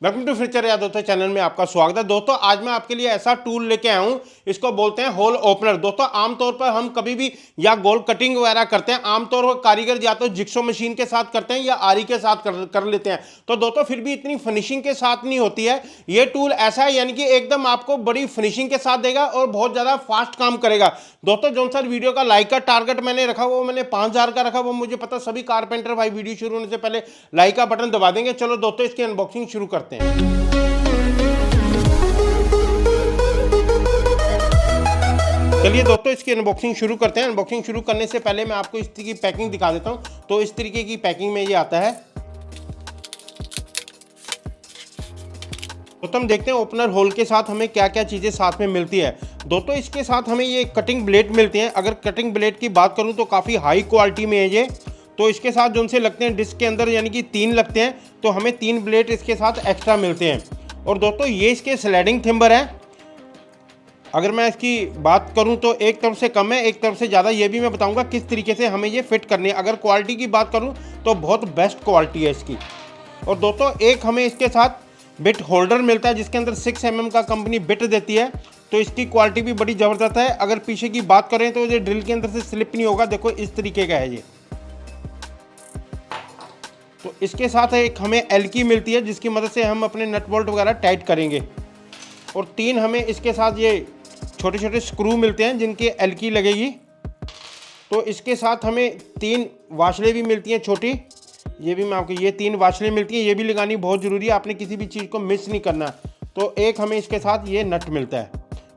Welcome to future या दोस्तों channel में आपका स्वागत है। दोस्तों आज मैं आपके लिए ऐसा टूल लेके आया हूं, इसको बोलते हैं होल ओपनर। दोस्तों आमतौर पर हम कभी भी या गोल कटिंग वगैरह करते हैं, आमतौर पर कारीगर या तो जिक्सो मशीन के साथ करते हैं या आरी के साथ कर लेते हैं। तो दोस्तों फिर भी इतनी फिनिशिंग के साथ नहीं होती है। ये टूल ऐसा है यानी कि एकदम आपको बड़ी फिनिशिंग के साथ देगा और बहुत ज़्यादा फास्ट काम करेगा। दोस्तों जो सर वीडियो का लाइक का टारगेट मैंने रखा वो मैंने 5000 का रखा, वो मुझे पता सभी कारपेंटर भाई वीडियो शुरू होने से पहले लाइक का बटन दबा देंगे। चलो दोस्तों इसकी अनबॉक्सिंग शुरू करते हैं। चलिए दोस्तों इसकी अनबॉक्सिंग शुरू करते हैं। अनबॉक्सिंग शुरू करने से पहले मैं आपको इस तरीके की पैकिंग दिखा देता हूं। तो इस तरीके की पैकिंग में ये आता है। तो हम देखते हैं ओपनर होल के साथ हमें क्या क्या चीज़ें साथ में मिलती है। दोस्तों इसके साथ हमें ये कटिंग ब्लेड मिलती हैं। अगर कटिंग ब्लेड की बात करूं तो काफ़ी हाई क्वालिटी में है ये। तो इसके साथ जो उनसे लगते हैं डिस्क के अंदर यानी कि 3 लगते हैं, तो हमें 3 ब्लेड इसके साथ एक्स्ट्रा मिलते हैं। और दोस्तों ये इसके स्लाइडिंग थिम्बर है। अगर मैं इसकी बात करूं तो एक तरफ से कम है, एक तरफ से ज़्यादा। ये भी मैं बताऊंगा किस तरीके से हमें ये फिट करनी है। अगर क्वालिटी की बात करूं तो बहुत बेस्ट क्वालिटी है इसकी। और दोस्तों एक हमें इसके साथ बिट होल्डर मिलता है जिसके अंदर 6 mm का कंपनी बिट देती है। तो इसकी क्वालिटी भी बड़ी ज़बरदस्त है। अगर पीछे की बात करें तो ये ड्रिल के अंदर से स्लिप नहीं होगा। देखो इस तरीके का है ये। तो इसके साथ एक हमें एल की मिलती है जिसकी मदद से हम अपने नट बोल्ट वगैरह टाइट करेंगे। और 3 हमें इसके साथ ये छोटे छोटे स्क्रू मिलते हैं जिनकी एल की लगेगी। तो इसके साथ हमें 3 वाशलें भी मिलती हैं छोटी। ये भी मैं आपको ये 3 वाशलें मिलती हैं, ये भी लगानी बहुत ज़रूरी है। आपने किसी भी चीज़ को मिस नहीं करना। तो एक हमें इसके साथ ये नट मिलता है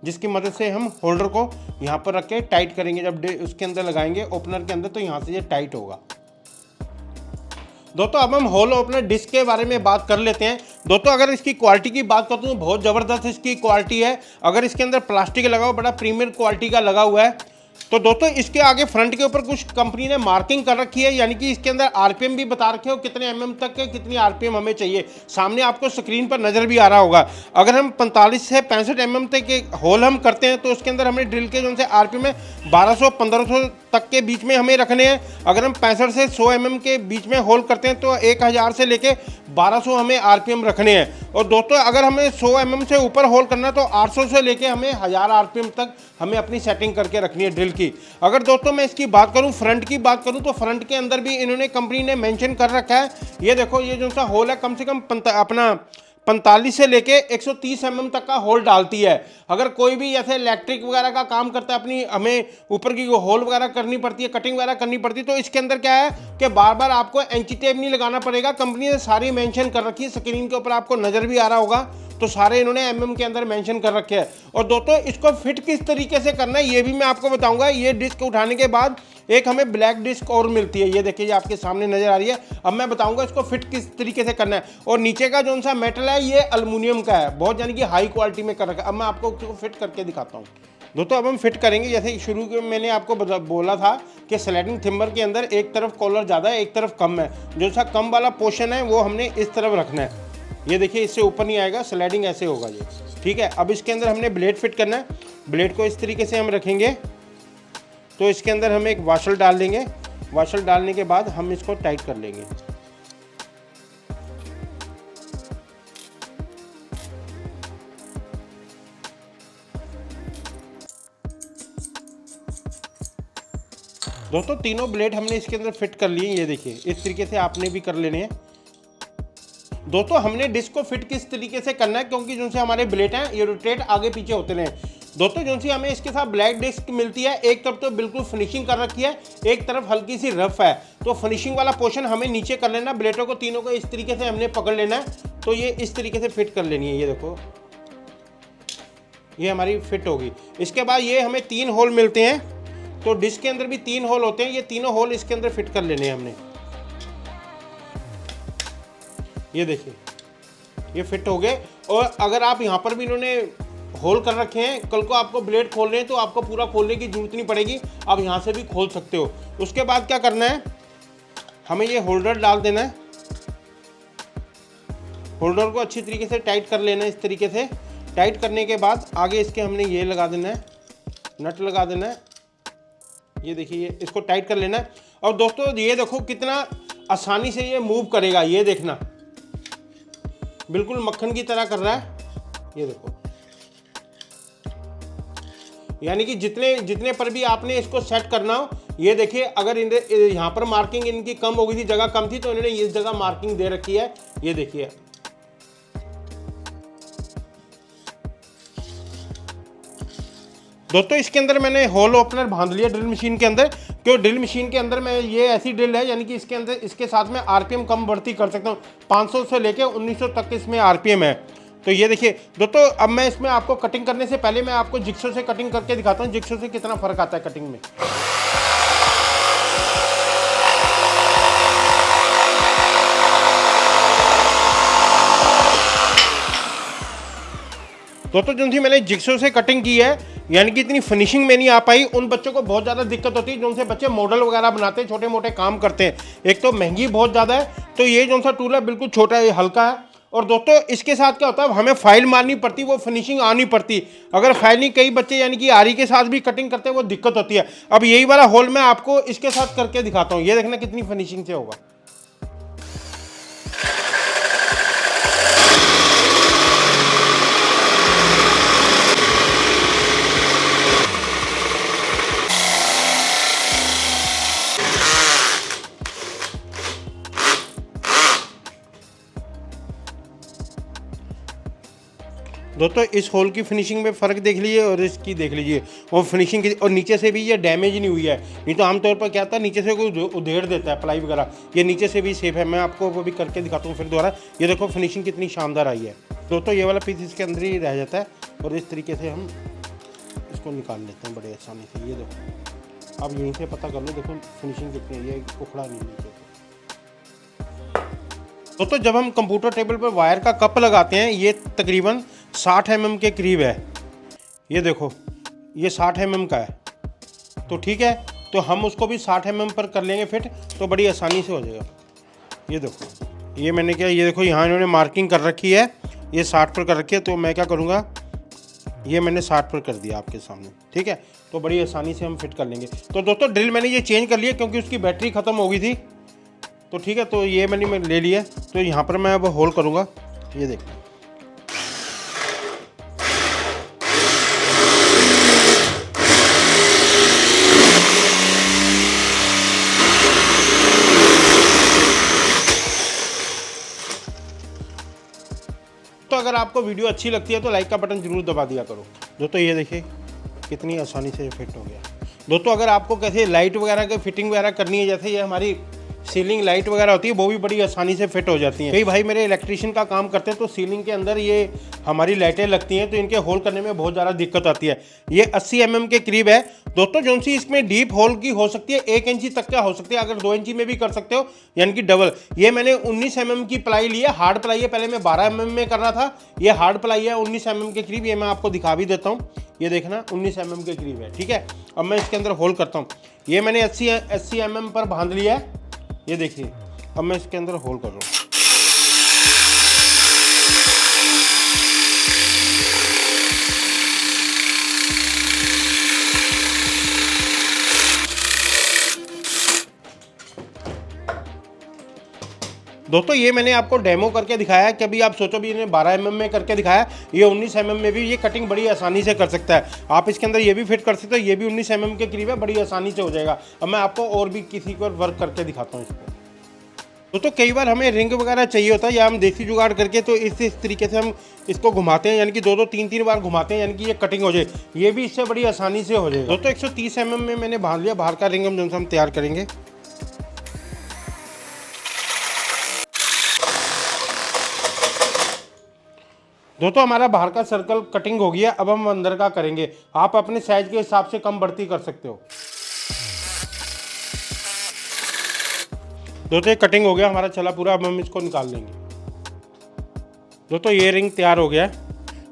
जिसकी मदद से हम होल्डर को यहाँ पर रख के टाइट करेंगे। जब उसके अंदर लगाएंगे ओपनर के अंदर तो यहाँ से ये टाइट होगा। दोस्तों अब हम होल ओपनर डिस्क के बारे में बात कर लेते हैं। दोस्तों अगर इसकी क्वालिटी की बात करते हैं तो बहुत ज़बरदस्त इसकी क्वालिटी है। अगर इसके अंदर प्लास्टिक लगा हुआ, बड़ा प्रीमियम क्वालिटी का लगा हुआ है। तो दोस्तों इसके आगे फ्रंट के ऊपर कुछ कंपनी ने मार्किंग कर रखी है, यानी कि इसके अंदर आरपीएम भी बता रखे हो कितने एमएम तक के कितनी आरपीएम हमें चाहिए। सामने आपको स्क्रीन पर नज़र भी आ रहा होगा। अगर हम 45 से 65 एमएम तक के होल हम करते हैं तो उसके अंदर हमें ड्रिल के जो से आरपीएम है 1200-1500 तक के बीच में हमें रखने हैं। अगर हम 65 से 100 एमएम के बीच में होल करते हैं तो 1000 से लेके 1200 हमें आरपीएम रखने हैं। और दोस्तों अगर हमें 100 एमएम से ऊपर होल करना है तो 800 से लेके हमें 1000 आरपीएम तक हमें अपनी सेटिंग करके रखनी है ड्रिल की। अगर दोस्तों मैं इसकी बात करूं, फ्रंट की बात करूं तो फ्रंट के अंदर भी इन्होंने कंपनी ने मेंशन कर रखा है। ये देखो ये जो सा होल है कम से कम अपना 45 से लेके 130 एमएम तक का होल डालती है। अगर कोई भी जैसे इलेक्ट्रिक वगैरह का काम करता है, अपनी हमें ऊपर की होल वगैरह करनी पड़ती है, कटिंग वगैरह करनी पड़ती है, तो इसके अंदर क्या है कि बार बार आपको एंची टेप नहीं लगाना पड़ेगा। कंपनी ने सारी मेंशन कर रखी है, स्क्रीन के ऊपर आपको नज़र भी आ रहा होगा। तो सारे इन्होंने एमएम के अंदर मेंशन कर रखे हैं। और दोस्तों इसको फिट किस तरीके से करना है ये भी मैं आपको बताऊंगा। ये डिस्क उठाने के बाद एक हमें ब्लैक डिस्क और मिलती है, ये देखिए ये आपके सामने नजर आ रही है। अब मैं बताऊंगा इसको फिट किस तरीके से करना है। और नीचे का जो सा मेटल है ये एल्युमिनियम का है, बहुत यानी कि हाई क्वालिटी में कर रखा है। अब मैं आपको फिट करके दिखाता हूँ। दोस्तों अब हम फिट करेंगे। जैसे शुरू में मैंने आपको बोला था कि स्लाइडिंग थिम्बर के अंदर एक तरफ कॉलर ज़्यादा है, एक तरफ कम है। जो सा कम वाला पोर्शन है वो हमने इस तरफ रखना है। ये देखिए इससे ऊपर नहीं आएगा, स्लाइडिंग ऐसे होगा ये, ठीक है। अब इसके अंदर हमने ब्लेड फिट करना है। ब्लेड को इस तरीके से हम रखेंगे। तो इसके अंदर हम एक वाशर डाल देंगे। वाशर डालने के बाद हम इसको टाइट कर लेंगे। दोस्तों तीनों ब्लेड हमने इसके अंदर फिट कर लिए। ये देखिए इस तरीके से आपने भी कर लेने हैं। दोस्तों हमने डिस्क को फिट किस तरीके से करना है, क्योंकि जो से हमारे ब्लेड हैं ये रोटेट आगे पीछे होते रहे। दोस्तों जो सी हमें इसके साथ ब्लैक डिस्क मिलती है, एक तरफ तो बिल्कुल फिनिशिंग कर रखी है, एक तरफ हल्की सी रफ है। तो फिनिशिंग वाला पोर्शन हमें नीचे कर लेना। ब्लेडों को तीनों को इस तरीके से हमने पकड़ लेना है। तो ये इस तरीके से फिट कर लेनी है। ये देखो ये हमारी फिट होगी। इसके बाद ये हमें 3 होल मिलते हैं। तो डिस्क के अंदर भी 3 होल होते हैं। ये तीनों होल इसके अंदर फिट कर लेने हैं हमने। ये देखिए ये फिट हो गए। और अगर आप यहाँ पर भी इन्होंने होल कर रखे हैं, कल को आपको ब्लेड खोलने हैं तो आपको पूरा खोलने की जरूरत नहीं पड़ेगी, आप यहाँ से भी खोल सकते हो। उसके बाद क्या करना है, हमें ये होल्डर डाल देना है। होल्डर को अच्छी तरीके से टाइट कर लेना है। इस तरीके से टाइट करने के बाद आगे इसके हमने ये लगा देना है, नट लगा देना है। ये देखिए इसको टाइट कर लेना है। और दोस्तों ये देखो कितना आसानी से ये मूव करेगा, ये देखना। बिल्कुल मक्खन की तरह कर रहा है। ये देखो, यानी कि जितने जितने पर भी आपने इसको सेट करना हो, ये देखिए अगर यहाँ पर मार्किंग इनकी कम हो गई थी, जगह कम थी, तो इन्होंने इस जगह मार्किंग दे रखी है। ये देखिए, दोस्तों इसके अंदर मैंने होल ओपनर बांध लिया ड्रिल मशीन के अंदर, क्यों ड्रिल मशीन के अंदर मैं ये ऐसी ड्रिल है, यानी कि इसके अंदर इसके साथ में आरपीएम कम बढ़ती कर सकता हूँ। 500 से लेके 1900 तक इसमें आरपीएम है। तो ये देखिए दोस्तों, अब मैं इसमें आपको कटिंग करने से पहले मैं आपको जिक्सो से कटिंग करके दिखाता हूँ, जिक्सो से कितना फर्क आता है कटिंग में। दोस्तों जो मैंने जिक्सो से कटिंग की है, यानी कि इतनी फिनिशिंग में नहीं आ पाई। उन बच्चों को बहुत ज़्यादा दिक्कत होती है जो उनसे बच्चे मॉडल वगैरह बनाते हैं, छोटे मोटे काम करते हैं। एक तो महंगी बहुत ज़्यादा है, तो ये जो सा टूल है बिल्कुल छोटा है, हल्का है। और दोस्तों इसके साथ क्या होता है, हमें फाइल मारनी पड़ती, वो फिनिशिंग आनी पड़ती। अगर फाइल नहीं, कई बच्चे यानी कि आरी के साथ भी कटिंग करते हैं, वो दिक्कत होती है। अब यही वाला होल मैं आपको इसके साथ करके दिखाता हूँ, ये देखना कितनी फिनिशिंग से होगा। दोस्तों इस होल की फिनिशिंग में फ़र्क देख लीजिए और इसकी देख लीजिए, और फिनिशिंग की, और नीचे से भी ये डैमेज नहीं हुई है। नहीं तो आमतौर पर क्या होता है, नीचे से कोई उधेड़ देता है प्लाई वगैरह, ये नीचे से भी सेफ है। मैं आपको वो भी करके दिखाता हूँ फिर दोबारा। ये देखो फिनिशिंग कितनी शानदार आई है। दोस्तों ये वाला पीस इसके अंदर ही रह जाता है, और इस तरीके से हम इसको निकाल लेते हैं बड़े आसानी से। ये देखो, अब यहीं से पता कर लो, देखो फिनिशिंग कितनी है, ये उखड़ा नहीं नीचे से। दोस्तों जब हम कंप्यूटर टेबल पर वायर का कप लगाते हैं, ये तकरीबन 60 mm के करीब है। ये देखो, ये 60 mm का है, तो ठीक है, तो हम उसको भी 60 mm पर कर लेंगे फिट, तो बड़ी आसानी से हो जाएगा। ये देखो, ये मैंने क्या, ये देखो यहाँ इन्होंने मार्किंग कर रखी है, ये 60 पर कर रखी है, तो मैं क्या करूँगा, ये मैंने 60 पर कर दिया आपके सामने, ठीक है, तो बड़ी आसानी से हम फिट कर लेंगे। तो दोस्तों ड्रिल मैंने ये चेंज कर लिया क्योंकि उसकी बैटरी ख़त्म हो गई थी, तो ठीक है, तो ये मैंने ले लिया। तो यहाँ पर मैं अब होल करूँगा, ये देखो। तो अगर आपको वीडियो अच्छी लगती है तो लाइक का बटन जरूर दबा दिया करो। दोस्तों ये देखिए कितनी आसानी से फिट हो गया। दोस्तों अगर आपको कैसे लाइट वगैरह की फिटिंग वगैरह करनी है, जैसे ये हमारी सीलिंग लाइट वगैरह होती है, वो भी बड़ी आसानी से फिट हो जाती हैं। कई भाई मेरे इलेक्ट्रिशियन का काम करते हैं, तो सीलिंग के अंदर ये हमारी लाइटें लगती हैं, तो इनके होल करने में बहुत ज़्यादा दिक्कत आती है। ये 80 mm के करीब है दोस्तों। जो सी इसमें डीप होल की हो सकती है 1 इंची तक का हो सकती है, अगर 2 इंची में भी कर सकते हो, यानी कि डबल। ये मैंने 19 mm की प्लाई ली है, हार्ड प्लाई है। पहले मैं 12 mm में कर रहा था, ये हार्ड प्लाई है 19 mm के करीब। ये मैं आपको दिखा भी देता हूँ, ये देखना 19 mm के करीब है, ठीक है। अब मैं इसके अंदर होल करता हूँ। ये मैंने 80 mm पर बांध लिया है, ये देखिए। अब मैं इसके अंदर होल कर रहा हूँ। दोस्तों ये मैंने आपको डेमो करके दिखाया है, कभी आप सोचो भी इन्हें 12 mm में करके दिखाया, ये 19 mm में भी ये कटिंग बड़ी आसानी से कर सकता है। आप इसके अंदर ये भी फिट कर सकते हो, ये भी 19 mm के करीब है, बड़ी आसानी से हो जाएगा। अब मैं आपको और भी किसी पर वर्क करके दिखाता हूँ इसको। दोस्तों कई बार हमें रिंग वगैरह चाहिए होता है, या हम देसी जुगाड़ करके तो इस तरीके से हम इसको घुमाते हैं, यानी कि 2-2 3-3 बार घुमाते हैं, यानी कि ये कटिंग हो जाए। ये भी इससे बड़ी आसानी से हो जाएगा। दोस्तों 130 mm में मैंने बांध लिया, बाहर का रिंग हम तैयार करेंगे। दोस्तों हमारा बाहर का सर्कल कटिंग हो गया, अब हम अंदर का करेंगे। आप अपने साइज के हिसाब से कम बढ़ती कर सकते हो। दोस्तों ये कटिंग हो गया हमारा चला पूरा, अब हम इसको निकाल लेंगे। दोस्तों ये रिंग तैयार हो गया है,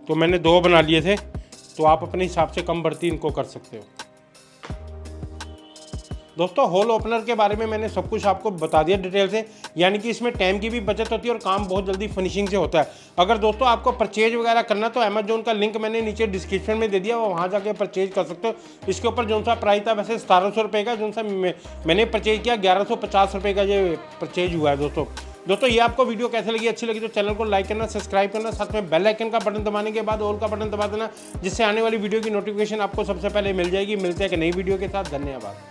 तो मैंने 2 बना लिए थे, तो आप अपने हिसाब से कम बढ़ती इनको कर सकते हो। दोस्तों होल ओपनर के बारे में मैंने सब कुछ आपको बता दिया डिटेल से, यानी कि इसमें टाइम की भी बचत होती है और काम बहुत जल्दी फिनिशिंग से होता है। अगर दोस्तों आपको परचेज वगैरह करना तो अमेजोन का लिंक मैंने नीचे डिस्क्रिप्शन में दे दिया, वो वहाँ जाके परचेज कर सकते हो। इसके ऊपर जो सा प्राइस था वैसे 1700 रुपये का, जो सा मैंने परचेज किया 1150 रुपये का ये परचेज हुआ है दोस्तों। दोस्तों ये आपको वीडियो कैसे लगी, अच्छी लगी तो चैनल को लाइक करना, सब्सक्राइब करना, साथ में बेल आइकन का बटन दबाने के बाद ऑल का बटन दबा देना, जिससे आने वाली वीडियो की नोटिफिकेशन आपको सबसे पहले मिल जाएगी। मिलते हैं एक नई वीडियो के साथ, धन्यवाद।